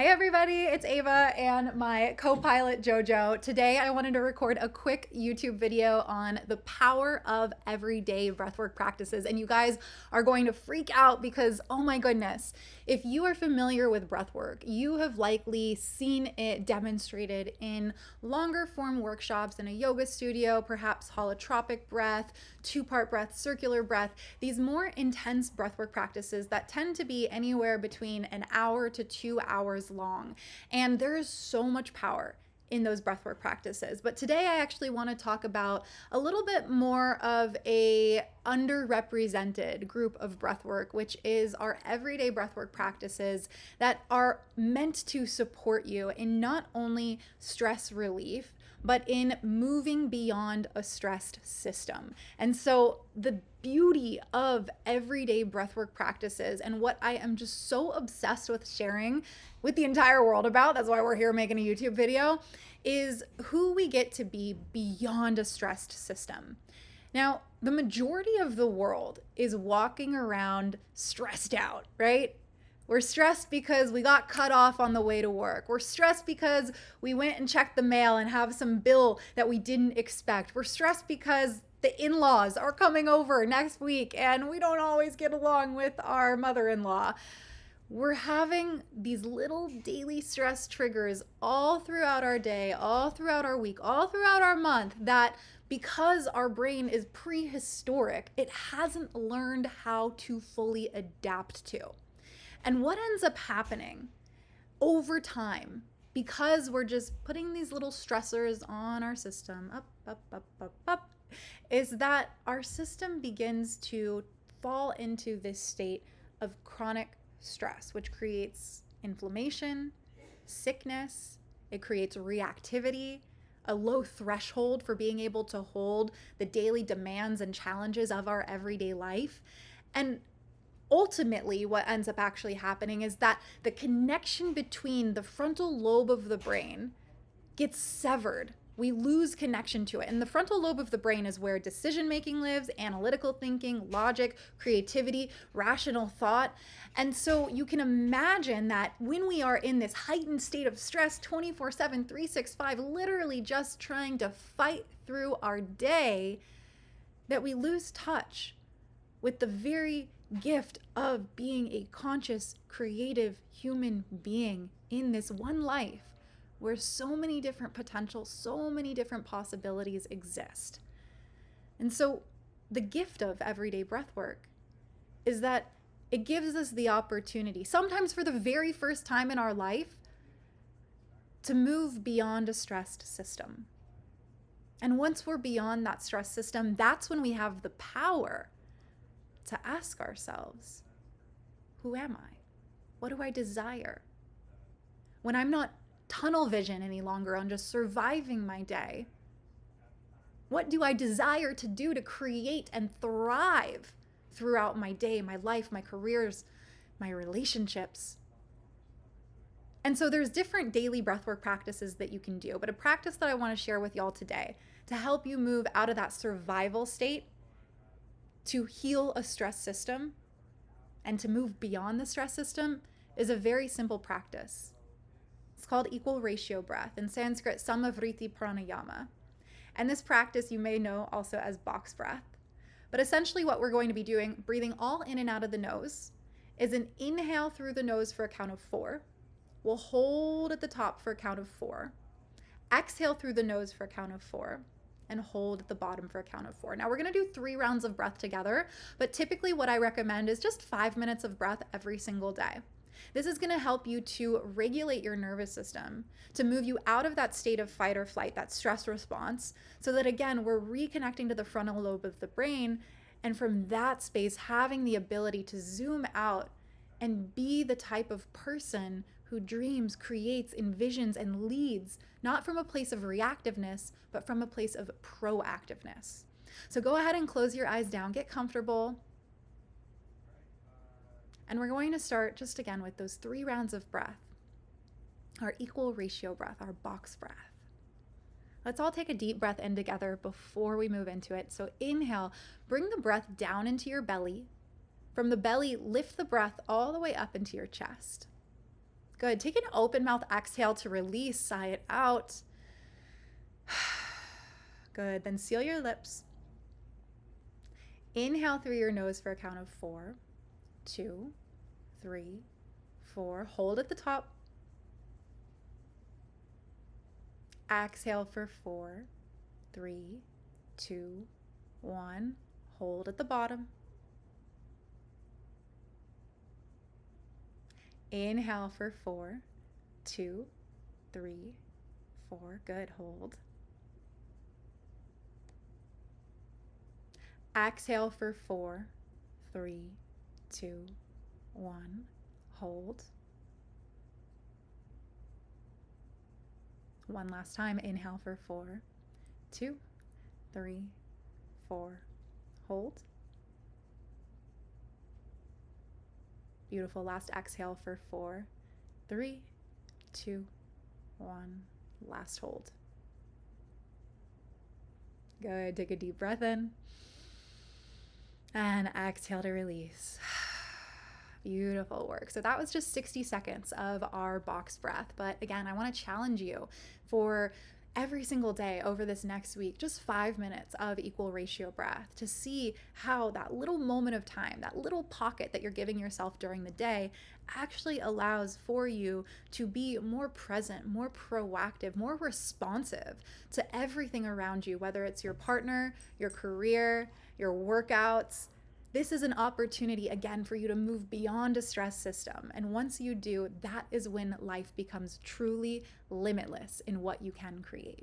Hey everybody, it's Ava and my co-pilot Jojo. Today I wanted to record a quick YouTube video on the power of everyday breathwork practices. And you guys are going to freak out because, oh my goodness, if you are familiar with breathwork, you have likely seen it demonstrated in longer form workshops in a yoga studio, perhaps holotropic breath, two-part breath, circular breath, these more intense breathwork practices that tend to be anywhere between an hour to 2 hours long. And there is so much power in those breathwork practices. But today I actually want to talk about a little bit more of a underrepresented group of breathwork, which is our everyday breathwork practices that are meant to support you in not only stress relief, but in moving beyond a stressed system. And so the beauty of everyday breathwork practices and what I am just so obsessed with sharing with the entire world about, that's why we're here making a YouTube video, is who we get to be beyond a stressed system. Now, the majority of the world is walking around stressed out, right? We're stressed because we got cut off on the way to work. We're stressed because we went and checked the mail and have some bill that we didn't expect. We're stressed because the in-laws are coming over next week and we don't always get along with our mother-in-law. We're having these little daily stress triggers all throughout our day, all throughout our week, all throughout our month that because our brain is prehistoric, it hasn't learned how to fully adapt to. And what ends up happening over time, because we're just putting these little stressors on our system, up, is that our system begins to fall into this state of chronic stress, which creates inflammation, sickness, it creates reactivity, a low threshold for being able to hold the daily demands and challenges of our everyday life. And ultimately, what ends up actually happening is that the connection between the frontal lobe of the brain gets severed. We lose connection to it. And the frontal lobe of the brain is where decision making lives, analytical thinking, logic, creativity, rational thought. And so you can imagine that when we are in this heightened state of stress 24/7, 365, literally just trying to fight through our day, that we lose touch with the very gift of being a conscious, creative human being in this one life where so many different potentials, so many different possibilities exist. And so the gift of everyday breath work is that it gives us the opportunity, sometimes for the very first time in our life, to move beyond a stressed system. And once we're beyond that stress system, that's when we have the power to ask ourselves, who am I? What do I desire? When I'm not tunnel vision any longer on just surviving my day, what do I desire to do to create and thrive throughout my day, my life, my careers, my relationships? And so there's different daily breathwork practices that you can do, but a practice that I want to share with y'all today to help you move out of that survival state to heal a stress system and to move beyond the stress system is a very simple practice. It's called equal ratio breath, in Sanskrit, Samavriti Pranayama. And this practice you may know also as box breath. But essentially what we're going to be doing, breathing all in and out of the nose, is an inhale through the nose for a count of 4. We'll hold at the top for a count of 4. Exhale through the nose for a count of 4. And hold at the bottom for a count of 4. Now we're gonna do 3 rounds of breath together, but typically what I recommend is just 5 minutes of breath every single day. This is gonna help you to regulate your nervous system, to move you out of that state of fight or flight, that stress response, so that again, we're reconnecting to the frontal lobe of the brain, and from that space, having the ability to zoom out and be the type of person who dreams, creates, envisions, and leads, not from a place of reactiveness, but from a place of proactiveness. So go ahead and close your eyes down, get comfortable. And we're going to start just again with those 3 rounds of breath, our equal ratio breath, our box breath. Let's all take a deep breath in together before we move into it. So inhale, bring the breath down into your belly. From the belly, lift the breath all the way up into your chest. Good. Take an open mouth exhale to release, sigh it out. Good. Then seal your lips. Inhale through your nose for a count of 4, 2, 3, 4. Hold at the top. Exhale for 4, 3, 2, 1. Hold at the bottom. Inhale for 4, 2, 3, 4. Good. Hold. Exhale for 4, 3, 2, 1. Hold. One last time. Inhale for 4, 2, 3, 4. Hold. Beautiful. Last exhale for 4, 3, 2, 1. Last hold. Good. Take a deep breath in. And exhale to release. Beautiful work. So that was just 60 seconds of our box breath. But again, I want to challenge you for every single day over this next week, just 5 minutes of equal ratio breath to see how that little moment of time, that little pocket that you're giving yourself during the day actually allows for you to be more present, more proactive, more responsive to everything around you, whether it's your partner, your career, your workouts. This is an opportunity, again, for you to move beyond a stress system. And once you do, that is when life becomes truly limitless in what you can create.